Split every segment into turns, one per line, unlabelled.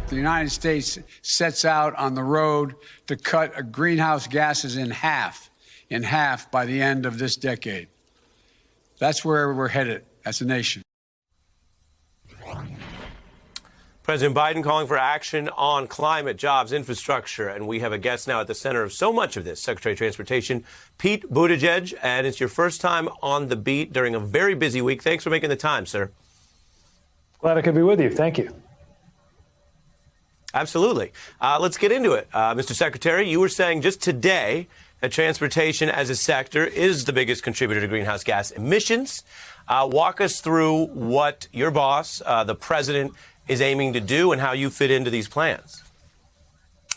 the United States sets out on the road to cut greenhouse gases in half by the end of this decade. That's where we're headed as a nation.
President Biden calling for action on climate, jobs, infrastructure. And we have a guest now at the center of so much of this, Secretary of Transportation, Pete Buttigieg. And it's your first time on the beat during a very busy week. Thanks for making the time, sir.
Glad I could be with you. Thank you.
Absolutely. Let's get into it. Mr. Secretary, you were saying just today that transportation as a sector is the biggest contributor to greenhouse gas emissions. Walk us through what your boss, the president, is aiming to do and how you fit into these plans.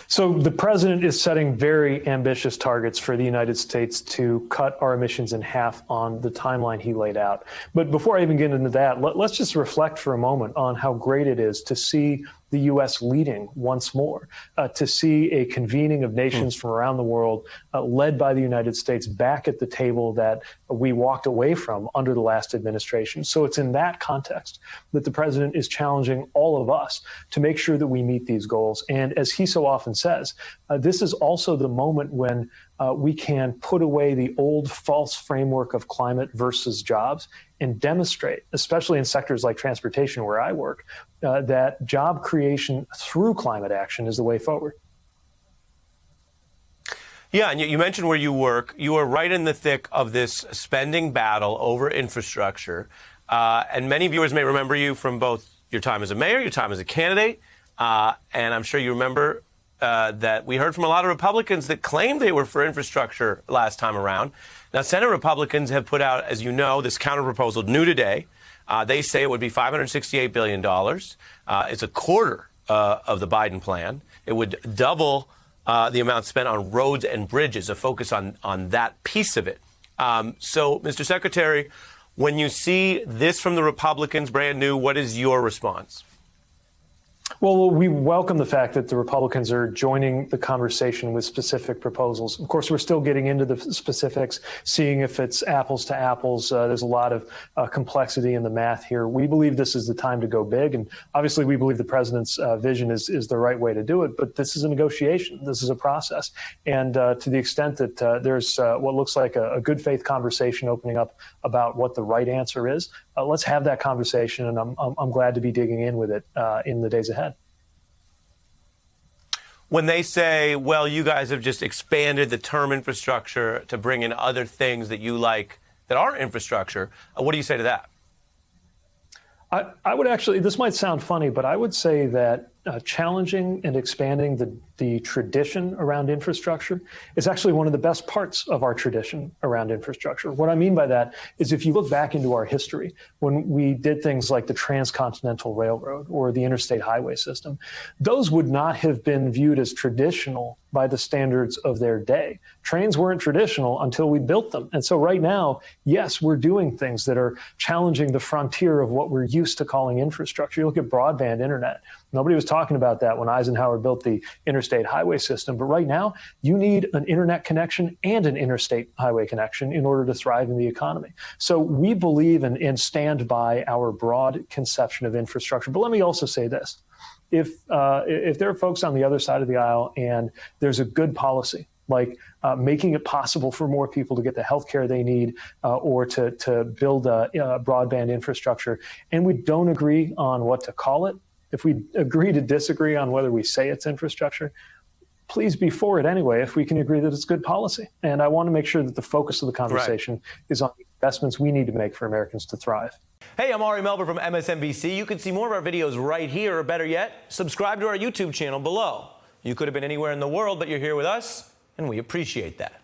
So the president is setting very ambitious targets for the United States to cut our emissions in half on the timeline he laid out. But before I even get into that, let's just reflect for a moment on how great it is to see the U.S. leading once more, to see a convening of nations from around the world led by the United States back at the table that we walked away from under the last administration. So it's in that context that the president is challenging all of us to make sure that we meet these goals. And as he so often says, this is also the moment when we can put away the old false framework of climate versus jobs and demonstrate, especially in sectors like transportation where I work, that job creation through climate action is the way forward.
Yeah, and you mentioned where you work. You are right in the thick of this spending battle over infrastructure. And many viewers may remember you from both your time as a mayor, your time as a candidate, and I'm sure you remember that we heard from a lot of Republicans that claimed they were for infrastructure last time around. Now, Senate Republicans have put out, as you know, this counterproposal new today. They say it would be $568 billion. It's a quarter of the Biden plan. It would double the amount spent on roads and bridges, a focus on that piece of it. So, Mr. Secretary, when you see this from the Republicans, brand new, what is your response?
Well, we welcome the fact that the Republicans are joining the conversation with specific proposals. Of course, we're still getting into the specifics, seeing if it's apples to apples. There's a lot of complexity in the math here. We believe this is the time to go big. And obviously, we believe the president's vision is the right way to do it. But this is a negotiation. This is a process. And to the extent that there's what looks like a good faith conversation opening up about what the right answer is, let's have that conversation. And I'm glad to be digging in with it in the days ahead.
When they say, well, you guys have just expanded the term infrastructure to bring in other things that you like that aren't infrastructure, what do you say to that?
I would actually, this might sound funny, but I would say that challenging and expanding the tradition around infrastructure is actually one of the best parts of our tradition around infrastructure. What I mean by that is if you look back into our history, when we did things like the Transcontinental Railroad or the Interstate Highway System, those would not have been viewed as traditional by the standards of their day. Trains weren't traditional until we built them. And so right now, yes, we're doing things that are challenging the frontier of what we're used to calling infrastructure. You look at broadband internet. Nobody was talking about that when Eisenhower built the interstate highway system. But right now, you need an internet connection and an interstate highway connection in order to thrive in the economy. So we believe and stand by our broad conception of infrastructure. But let me also say this. If there are folks on the other side of the aisle and there's a good policy, like making it possible for more people to get the health care they need or to build a broadband infrastructure, and we don't agree on what to call it, if we agree to disagree on whether we say it's infrastructure, please be for it anyway if we can agree that it's good policy. And I want to make sure that the focus of the conversation is on the investments we need to make for Americans to thrive.
Hey, I'm Ari Melber from MSNBC. You can see more of our videos right here, or better yet, subscribe to our YouTube channel below. You could have been anywhere in the world, but you're here with us, and we appreciate that.